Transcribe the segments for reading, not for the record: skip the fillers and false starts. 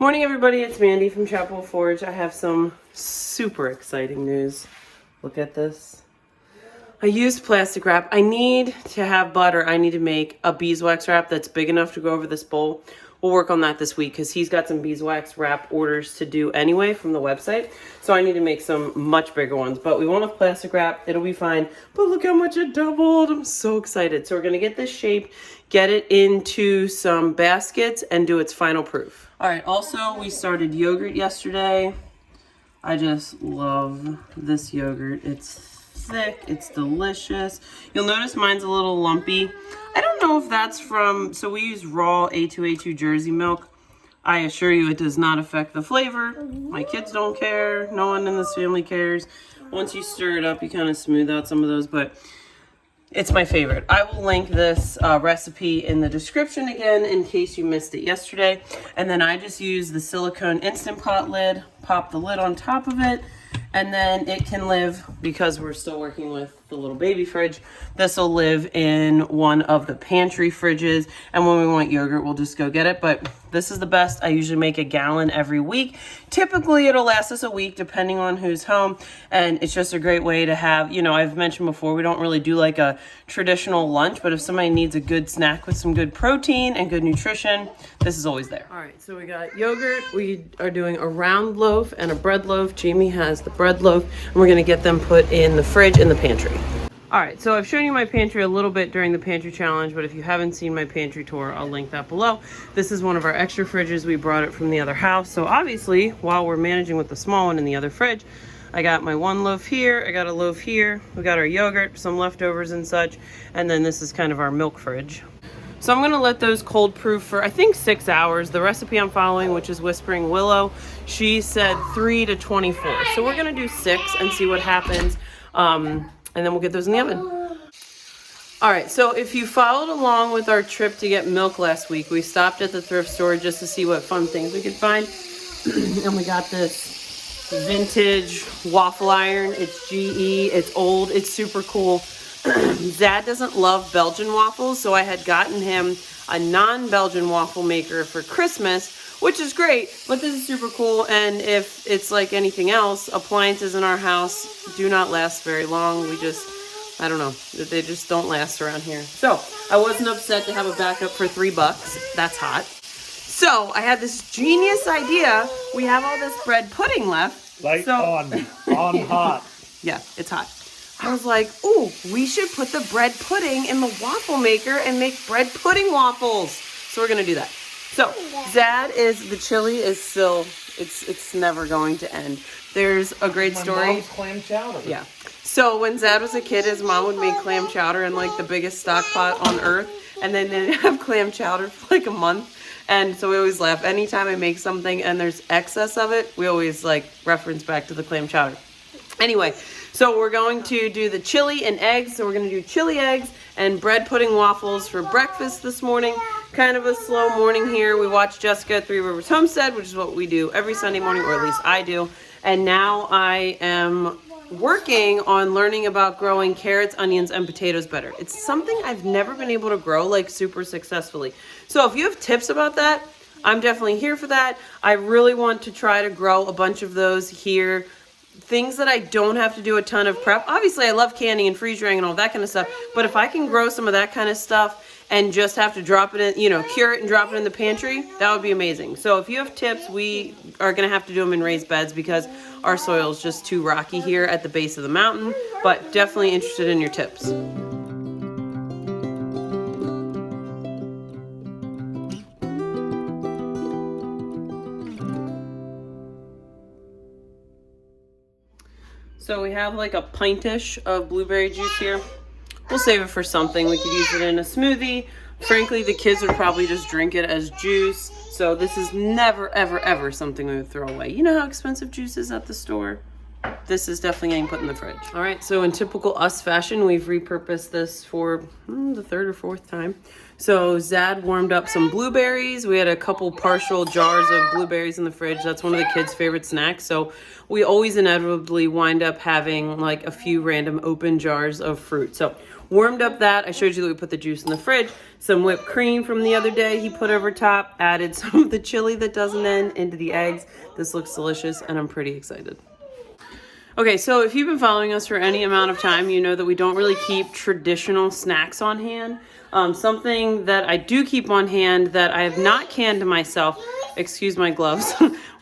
Morning everybody, it's Mandy from Chapel Forge. I have some super exciting news. Look at this. I used plastic wrap. I need to have butter. I need to make a beeswax wrap that's big enough to go over this bowl. We'll work on that this week because he's got some beeswax wrap orders to do anyway from the website. So I need to make some much bigger ones. But we went with plastic wrap. It'll be fine. But look how much it doubled. I'm so excited. So we're going to get this shape, get it into some baskets, and do its final proof. All right, also we started yogurt yesterday. I just love this yogurt. It's thick, it's delicious. You'll notice mine's a little lumpy. I don't know if that's from, so we use raw A2 Jersey milk. I assure you it does not affect the flavor. My kids don't care, no one in this family cares. Once you stir it up, you kind of smooth out some of those, but it's my favorite. I will link this recipe in the description again in case you missed it yesterday. And then I just use the silicone Instant Pot lid, pop the lid on top of it, and then it can live, because we're still working with the little baby fridge, this will live in one of the pantry fridges. And when we want yogurt, we'll just go get it. But this is the best. I usually make a gallon every week. Typically, it'll last us a week depending on who's home. And it's just a great way to have, you know, I've mentioned before, we don't really do like a traditional lunch, but if somebody needs a good snack with some good protein and good nutrition, this is always there. All right, so we got yogurt. We are doing a round loaf and a bread loaf. Jamie has the bread loaf, and we're gonna get them put in the fridge in the pantry. All right, so I've shown you my pantry a little bit during the pantry challenge, but if you haven't seen my pantry tour, I'll link that below. This is one of our extra fridges. We brought it from the other house. So obviously, while we're managing with the small one in the other fridge, I got my one loaf here, I got a loaf here, we got our yogurt, some leftovers and such, and then this is kind of our milk fridge. So I'm gonna let those cold proof for, I think, 6 hours. The recipe I'm following, which is Whispering Willow, she said 3 to 24. So we're gonna do 6 and see what happens. And then we'll get those in the oven. All right, so if you followed along with our trip to get milk last week, we stopped at the thrift store just to see what fun things we could find. And we got this vintage waffle iron. It's GE, it's old, it's super cool. Zad doesn't love Belgian waffles, so I had gotten him a non-Belgian waffle maker for Christmas, which is great, but this is super cool. And if it's like anything else, appliances in our house do not last very long. We just, I don't know, they just don't last around here. So I wasn't upset to have a backup for $3. That's hot. So I had this genius idea. We have all this bread pudding left. Light on hot. Yeah, it's hot. I was like, ooh, we should put the bread pudding in the waffle maker and make bread pudding waffles. So we're gonna do that. So Zad the chili is still, it's never going to end. There's a great story. My mom's clam chowder. Yeah. So when Zad was a kid, his mom would make clam chowder in like the biggest stock pot on earth. And then they'd have clam chowder for like a month. And so we always laugh. Anytime I make something and there's excess of it, we always like reference back to the clam chowder. Anyway, so we're going to do the chili and eggs. So we're going to do chili eggs and bread pudding waffles for breakfast this morning. Kind of a slow morning here. We watched Jessica at Three Rivers Homestead, which is what we do every Sunday morning, or at least I do. And now I am working on learning about growing carrots, onions, and potatoes better. It's something I've never been able to grow like super successfully. So if you have tips about that, I'm definitely here for that. I really want to try to grow a bunch of those here. Things that I don't have to do a ton of prep. Obviously, I love canning and freeze drying and all that kind of stuff. But if I can grow some of that kind of stuff and just have to drop it in, you know, cure it and drop it in the pantry, that would be amazing. So if you have tips, we are going to have to do them in raised beds because our soil is just too rocky here at the base of the mountain. But definitely interested in your tips. So we have like a pintish of blueberry juice here. We'll save it for something. We could use it in a smoothie. Frankly, the kids would probably just drink it as juice. So this is never, ever, ever something we would throw away. You know how expensive juice is at the store? this is definitely getting put in the fridge. All right, so in typical us fashion, we've repurposed this for the third or fourth time. So Zad warmed up some blueberries. We had a couple partial jars of blueberries in the fridge. That's one of the kids' favorite snacks. So we always inevitably wind up having like a few random open jars of fruit. So warmed up that. I showed you that we put the juice in the fridge. Some whipped cream from the other day he put over top. Added some of the chili that doesn't end into the eggs. This looks delicious and I'm pretty excited. Okay, so if you've been following us for any amount of time, you know that we don't really keep traditional snacks on hand. Something that I do keep on hand that I have not canned to myself, excuse my gloves,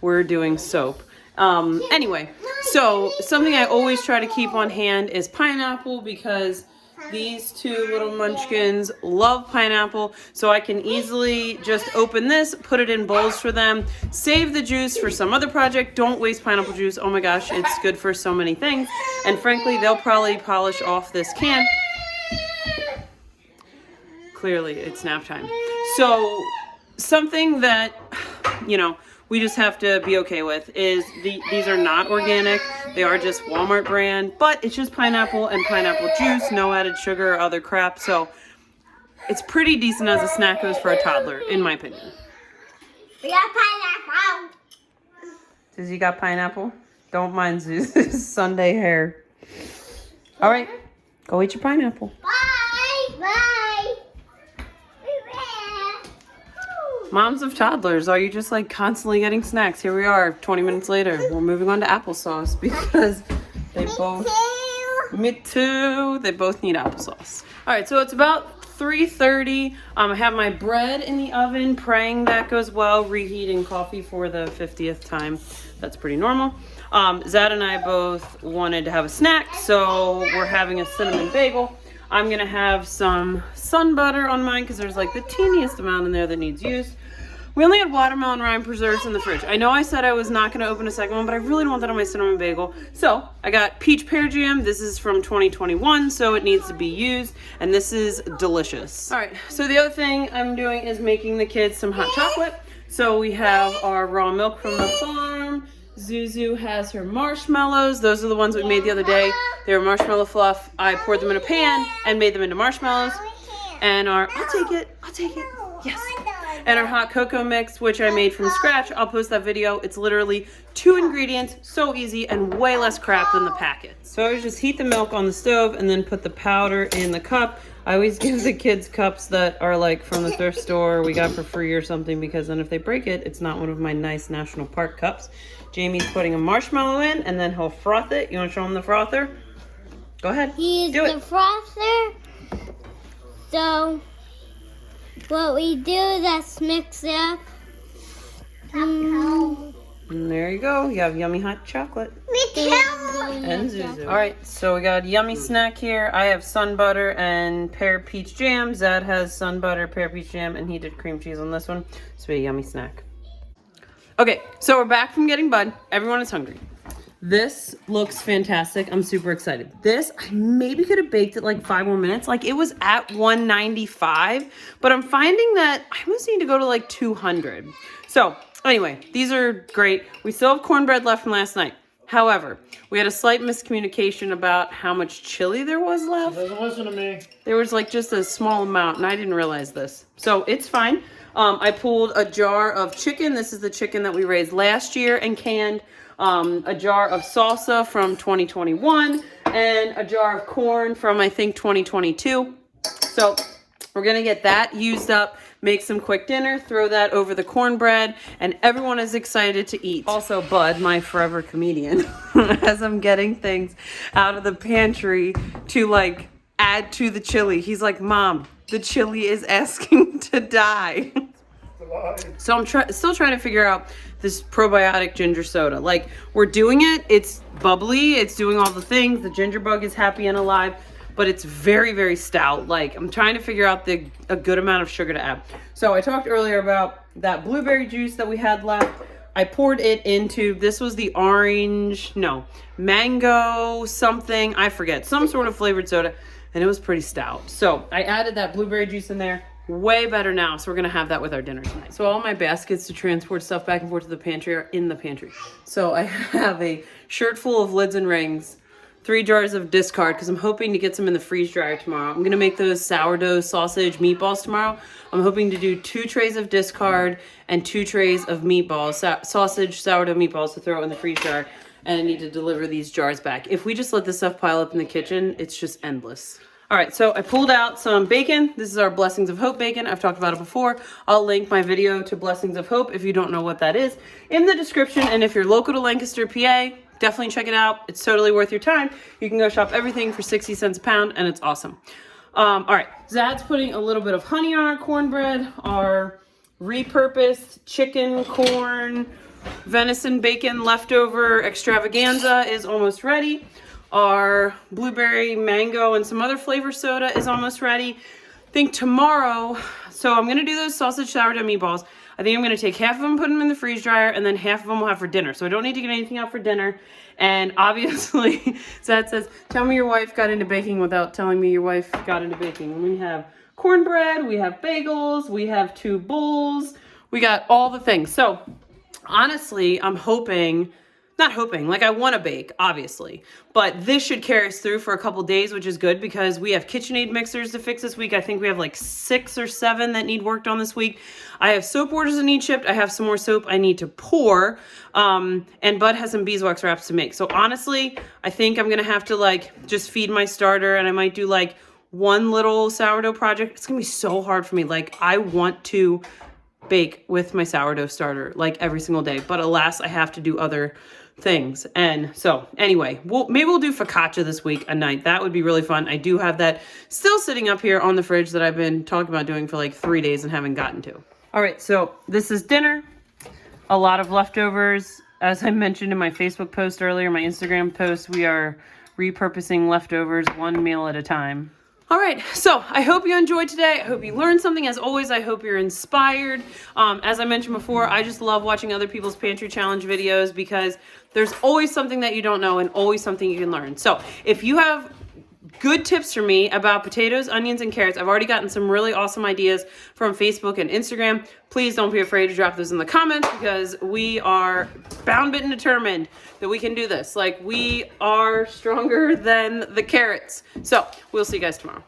we're doing soap. Anyway, so something I always try to keep on hand is pineapple because these two little munchkins love pineapple, so I can easily just open this, put it in bowls for them, save the juice for some other project. Don't waste pineapple juice. Oh my gosh, it's good for so many things. And frankly, they'll probably polish off this can. Clearly, it's nap time. So something that, you know, we just have to be okay with is these are not organic. They are just Walmart brand, but it's just pineapple and pineapple juice, no added sugar or other crap. So it's pretty decent as a snack goes for a toddler, in my opinion. We got pineapple. Susie got pineapple? Don't mind Susie's Sunday hair. All right, go eat your pineapple. Bye. Bye. Moms of toddlers, are you just like constantly getting snacks? Here we are, 20 minutes later. We're moving on to applesauce because they both... Me too. They both need applesauce. All right, so it's about 3:30. I have my bread in the oven, praying that goes well, reheating coffee for the 50th time. That's pretty normal. Zad and I both wanted to have a snack, so we're having a cinnamon bagel. I'm gonna have some sun butter on mine because there's like the teeniest amount in there that needs used. We only had watermelon rind preserves in the fridge. I know I said I was not gonna open a second one, but I really don't want that on my cinnamon bagel. So I got peach pear jam. This is from 2021, so it needs to be used, and this is delicious. All right, so the other thing I'm doing is making the kids some hot chocolate. So we have our raw milk from the farm. Zuzu has her marshmallows. Those are the ones we made the other day. They were marshmallow fluff. I poured them in a pan and made them into marshmallows. And our, I'll take it, yes. And our hot cocoa mix, which I made from scratch. I'll post that video. It's literally 2 ingredients, so easy and way less crap than the packets. So I always just heat the milk on the stove and then put the powder in the cup. I always give the kids cups that are like from the thrift store we got for free or something, because then if they break it, it's not one of my nice National Park cups. Jamie's putting a marshmallow in and then he'll froth it. You want to show him the frother? Go ahead. He's do the it. frother. So what we do is let's mix it up. And there you go. You have yummy hot chocolate. Me too. And Zuzu. All right, so we got a yummy snack here. I have sun butter and pear peach jam. Zad has sun butter, pear peach jam, and he did cream cheese on this one. So a yummy snack. Okay, so we're back from getting Bud. Everyone is hungry. This looks fantastic. I'm super excited. This, I maybe could have baked it like 5 more minutes. Like it was at 195, but I'm finding that I almost need to go to like 200. So anyway, these are great. We still have cornbread left from last night. However, we had a slight miscommunication about how much chili there was left. Doesn't listen to me. There was like just a small amount, and I didn't realize this. So it's fine. I pulled a jar of chicken. This is the chicken that we raised last year and canned. A jar of salsa from 2021 and a jar of corn from I think 2022. So we're gonna get that used up, make some quick dinner, throw that over the cornbread, and everyone is excited to eat. Also Bud, my forever comedian, as I'm getting things out of the pantry to like add to the chili. He's like, Mom, the chili is asking to die. So I'm still trying to figure out this probiotic ginger soda. Like, we're doing it, it's bubbly, it's doing all the things, the ginger bug is happy and alive, but it's very, very stout. Like, I'm trying to figure out a good amount of sugar to add. So I talked earlier about that blueberry juice that we had left. I poured it into, this was the mango something, I forget, some sort of flavored soda, and it was pretty stout. So I added that blueberry juice in there, way better now. So we're gonna have that with our dinner tonight. So all my baskets to transport stuff back and forth to the pantry are in the pantry. So I have a shirt full of lids and rings, 3 jars of discard because I'm hoping to get some in the freeze dryer tomorrow. I'm gonna make those sourdough sausage meatballs tomorrow. I'm hoping to do 2 trays of discard and 2 trays of meatballs, sausage sourdough meatballs to throw in the freeze dryer. And I need to deliver these jars back. If we just let this stuff pile up in the kitchen, it's just endless. All right, so I pulled out some bacon. This is our Blessings of Hope bacon. I've talked about it before. I'll link my video to Blessings of Hope if you don't know what that is in the description. And if you're local to Lancaster, PA, definitely check it out. It's totally worth your time. You can go shop everything for 60 cents a pound and it's awesome. All right, Zad's putting a little bit of honey on our cornbread. Our repurposed chicken, corn, venison, bacon, leftover extravaganza is almost ready. Our blueberry, mango, and some other flavor soda is almost ready. I think tomorrow, so I'm gonna do those sausage sourdough meatballs. I think I'm gonna take half of them, put them in the freeze dryer, and then half of them we'll have for dinner. So I don't need to get anything out for dinner. And obviously, Zad says, tell me your wife got into baking without telling me your wife got into baking. And we have cornbread, we have bagels, we have 2 bowls, we got all the things. So honestly, I'm hoping, not hoping, like I want to bake, obviously, but this should carry us through for a couple days, which is good because we have KitchenAid mixers to fix this week. I think we have like 6 or 7 that need worked on this week. I have soap orders that need shipped. I have some more soap I need to pour, and Bud has some beeswax wraps to make. So honestly, I think I'm going to have to like just feed my starter, and I might do like one little sourdough project. It's going to be so hard for me. Like I want to bake with my sourdough starter like every single day, but alas, I have to do other things. And so anyway, maybe we'll do focaccia this week a night. That would be really fun. I do have that still sitting up here on the fridge that I've been talking about doing for like 3 days and haven't gotten to. All right, so this is dinner. A lot of leftovers. As I mentioned in my Facebook post earlier, my Instagram post, we are repurposing leftovers 1 meal at a time. All right, so I hope you enjoyed today. I hope you learned something. As always, I hope you're inspired. As I mentioned before, I just love watching other people's pantry challenge videos because there's always something that you don't know and always something you can learn. So if you have good tips for me about potatoes, onions, and carrots, I've already gotten some really awesome ideas from Facebook and Instagram. Please don't be afraid to drop those in the comments because we are bound, bitten, determined that we can do this. Like, we are stronger than the carrots. So we'll see you guys tomorrow.